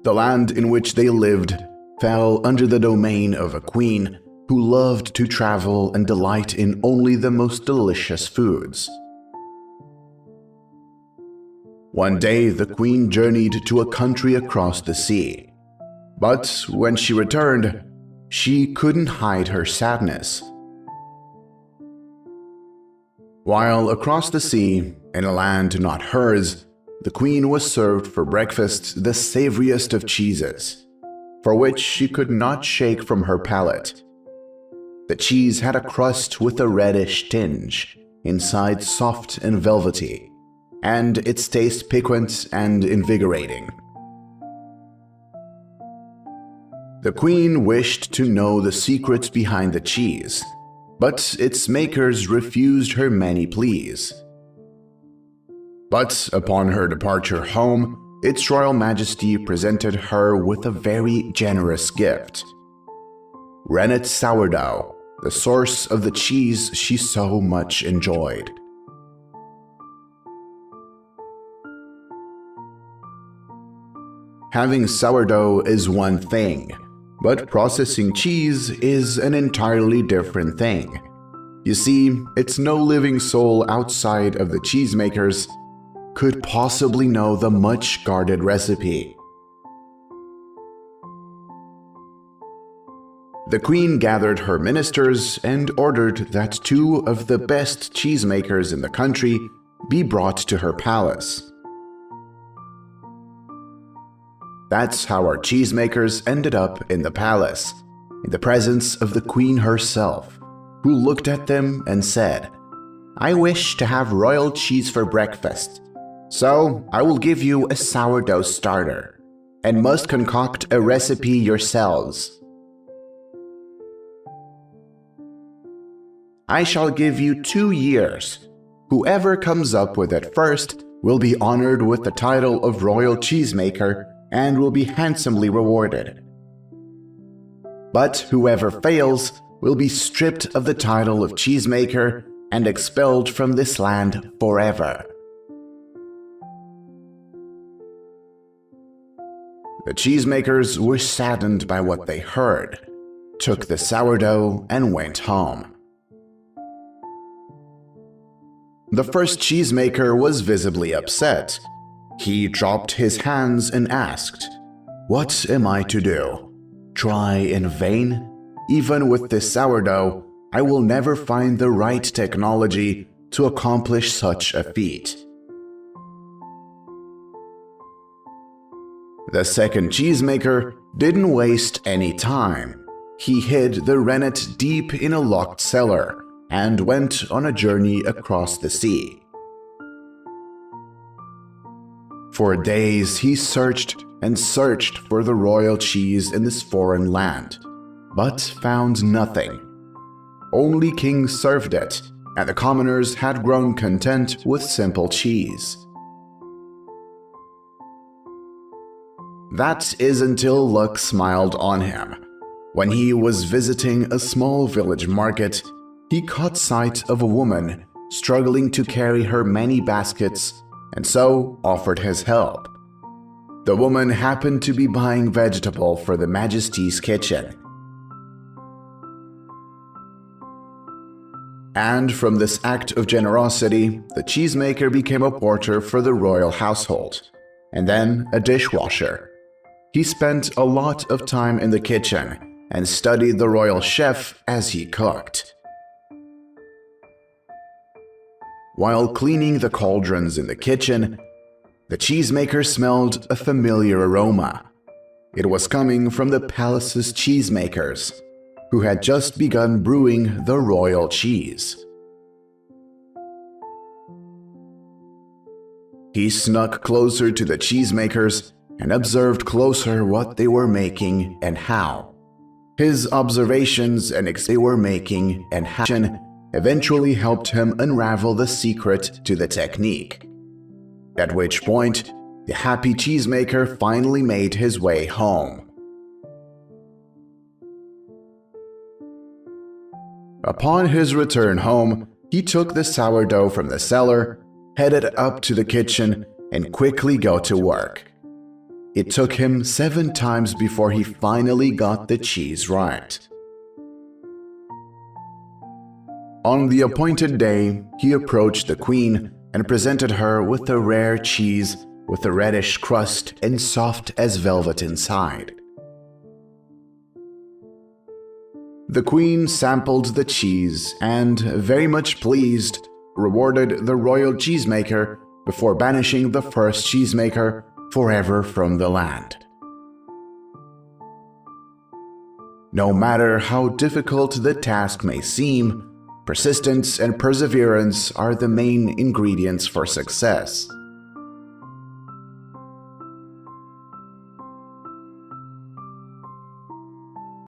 The land in which they lived fell under the domain of a queen who loved to travel and delight in only the most delicious foods. One day, the queen journeyed to a country across the sea. But when she returned, she couldn't hide her sadness. While across the sea, in a land not hers, the queen was served for breakfast the savoriest of cheeses, for which she could not shake from her palate. The cheese had a crust with a reddish tinge, inside soft and velvety, and its taste piquant and invigorating. The queen wished to know the secrets behind the cheese, but its makers refused her many pleas. But upon her departure home, its royal majesty presented her with a very generous gift: rennet sourdough, the source of the cheese she so much enjoyed. Having sourdough is one thing, but processing cheese is an entirely different thing. You see, it's no living soul outside of the cheesemakers could possibly know the much-guarded recipe. The queen gathered her ministers and ordered that 2 of the best cheesemakers in the country be brought to her palace. That's how our cheesemakers ended up in the palace, in the presence of the queen herself, who looked at them and said, "I wish to have royal cheese for breakfast, so I will give you a sourdough starter, and must concoct a recipe yourselves. I shall give you 2 years. Whoever comes up with it first will be honored with the title of royal cheesemaker and will be handsomely rewarded. But whoever fails will be stripped of the title of cheesemaker and expelled from this land forever." The cheesemakers were saddened by what they heard, took the sourdough, and went home. The first cheesemaker was visibly upset. He dropped his hands and asked, "What am I to do? Try in vain? Even with this sourdough, I will never find the right technology to accomplish such a feat." The second cheesemaker didn't waste any time. He hid the rennet deep in a locked cellar and went on a journey across the sea. For days he searched and searched for the royal cheese in this foreign land, but found nothing. Only kings served it, and the commoners had grown content with simple cheese. That is until luck smiled on him. When he was visiting a small village market, he caught sight of a woman struggling to carry her many baskets and so offered his help. The woman happened to be buying vegetable for the Majesty's kitchen. And from this act of generosity, the cheesemaker became a porter for the royal household, and then a dishwasher. He spent a lot of time in the kitchen and studied the royal chef as he cooked. While cleaning the cauldrons in the kitchen, the cheesemaker smelled a familiar aroma. It was coming from the palace's cheesemakers, who had just begun brewing the royal cheese. He snuck closer to the cheesemakers and observed closer what they were making and how. His observations and they were making and how eventually helped him unravel the secret to the technique. At which point, the happy cheesemaker finally made his way home. Upon his return home, he took the sourdough from the cellar, headed up to the kitchen, and quickly got to work. It took him 7 times before he finally got the cheese right. On the appointed day, he approached the queen and presented her with a rare cheese with a reddish crust and soft as velvet inside. The queen sampled the cheese and, very much pleased, rewarded the royal cheesemaker before banishing the first cheesemaker forever from the land. No matter how difficult the task may seem, persistence and perseverance are the main ingredients for success.